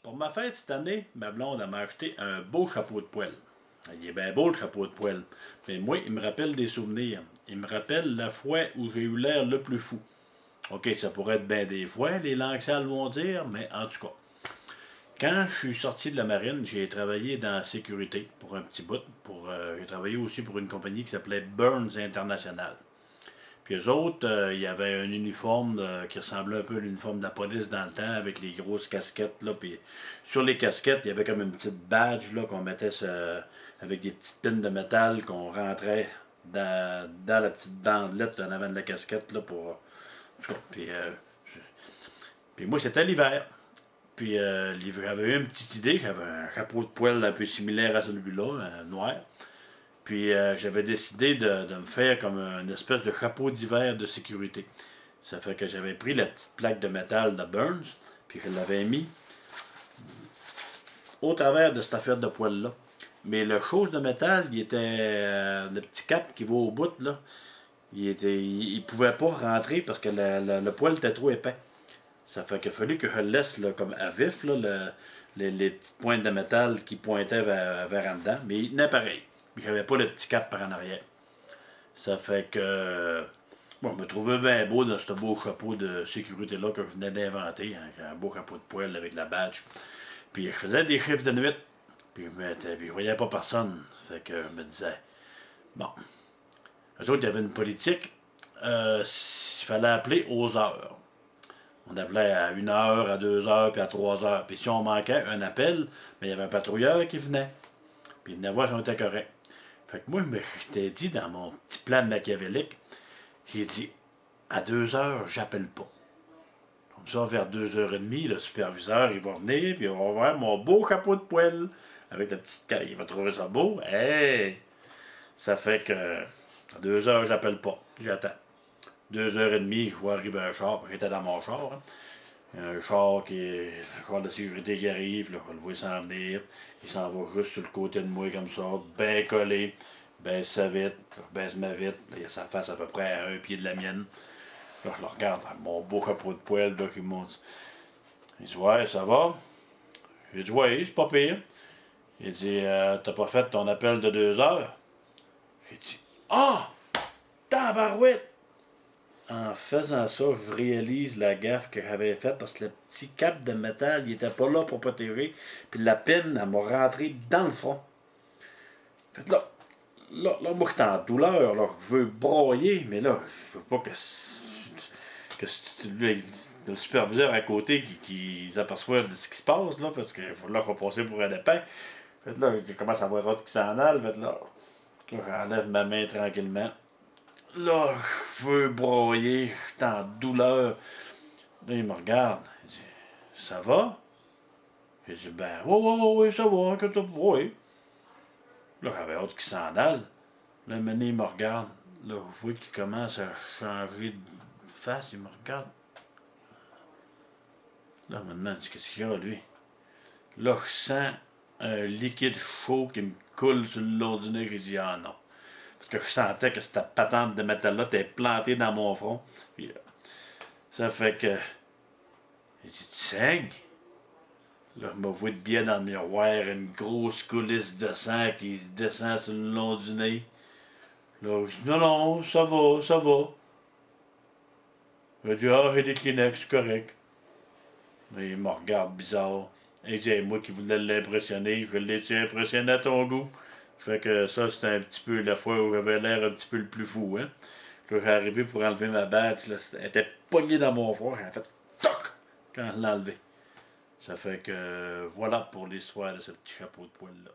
Pour ma fête cette année, ma blonde m'a acheté un beau chapeau de poêle. Il est bien beau le chapeau de poêle. Mais moi, il me rappelle des souvenirs. Il me rappelle la fois où j'ai eu l'air le plus fou. OK, ça pourrait être bien des fois, les langues sales vont dire, mais en tout cas. Quand je suis sorti de la marine, j'ai travaillé dans la sécurité pour un petit bout. J'ai travaillé aussi pour une compagnie qui s'appelait Burns International. Puis eux autres, il y avait un uniforme qui ressemblait un peu à l'uniforme de la police dans le temps, avec les grosses casquettes. Là, puis sur les casquettes, il y avait comme une petite badge là, qu'on mettait avec des petites pines de métal qu'on rentrait dans la petite bandelette en avant de la casquette. Là, puis moi, c'était l'hiver. Puis j'avais eu une petite idée, j'avais un chapeau de poêle un peu similaire à celui-là, noir. Puis j'avais décidé de me faire comme une espèce de chapeau d'hiver de sécurité. Ça fait que j'avais pris la petite plaque de métal de Burns, puis je l'avais mis au travers de cette affaire de poêle-là. Mais le chose de métal, il était le petit cap qui va au bout, là, il pouvait pas rentrer parce que le poêle était trop épais. Ça fait qu'il a fallu que je le laisse là, comme à vif, là, les petites pointes de métal qui pointaient vers en dedans, mais il tenait pareil. Puis j'avais pas le petit cap par en arrière. Ça fait que bon, je me trouvais bien beau dans ce beau chapeau de sécurité-là que je venais d'inventer, hein, un beau chapeau de poêle avec la badge. Puis je faisais des chiffres de nuit, puis je voyais pas personne. Fait que je me disais, bon, eux autres, il y avait une politique, il fallait appeler aux heures. On appelait à 1 heure, à 2 heures, puis à 3 heures. Puis si on manquait un appel, mais il y avait un patrouilleur qui venait. Puis il venait voir si on était correct. Fait que moi, je m'étais dit dans mon petit plan machiavélique, j'ai dit, à 2 heures, j'appelle pas. Comme ça, vers 2h30, le superviseur, il va venir, puis il va voir mon beau chapeau de poêle avec la petite caille. Il va trouver ça beau. Hey! Ça fait que, à 2 heures, j'appelle pas. J'attends. 2h30, je vois arriver un char, j'étais dans mon char. Hein. Un char un char de sécurité qui arrive, là, on le voit s'en venir. Il s'en va juste sur le côté de moi comme ça, bien collé. Baisse sa vitre, je baisse ma vitre. Là, il a sa face à peu près à un pied de la mienne. Là, je le regarde, mon beau chapeau de poêle là, qui monte. Il dit, ouais, ça va? J'ai dit, ouais, c'est pas pire. Il dit, t'as pas fait ton appel de 2 heures? J'ai dit, ah! Tabarouette! En faisant ça, je réalise la gaffe que j'avais faite parce que le petit cap de métal, il était pas là pour protéger. Puis la pine, elle m'a rentré dans le front. Fait que là, moi, j'étais en douleur, là, je veux broyer, mais là, je veux pas que le superviseur à côté qui s'aperçoive de ce qui se passe, là, parce que là, il faut passer pour un épais. Fait que là, je commence à voir l'autre qui s'en aille, fait que là, j'enlève ma main tranquillement. Là, je veux broyer, je suis en douleur. Là, il me regarde. Il dit, ça va? J'ai dit, ben, oui, ça va, que t'as oui. Là, j'avais hâte qu'il s'en aille. Là, maintenant, il me regarde. Là, je vois qu'il commence à changer de face. Il me regarde. Là, je me demande, qu'est-ce qu'il y a, lui? Là, je sens un liquide chaud qui me coule sur le long du nez. J'ai dit, ah non. Parce que je sentais que cette patente de métal-là était plantée dans mon front. Puis, ça fait que. Il dit, tu saignes? Là, je me vois de bien dans le miroir, une grosse coulisse de sang qui descend sur le long du nez. Là, je dis, non, ça va, ça va. Il dit, ah, j'ai des Kleenex, c'est correct. Là, il me regarde bizarre. Il dit, hey, moi qui voulais l'impressionner, je l'ai-tu impressionné à ton goût? Fait que ça, c'était un petit peu la fois où j'avais l'air un petit peu le plus fou, hein. Là, j'ai arrivé pour enlever ma badge, là, elle était pognée dans mon front, elle a fait toc quand je l'ai enlevé. Ça fait que voilà pour l'histoire de ce petit chapeau de poêle-là.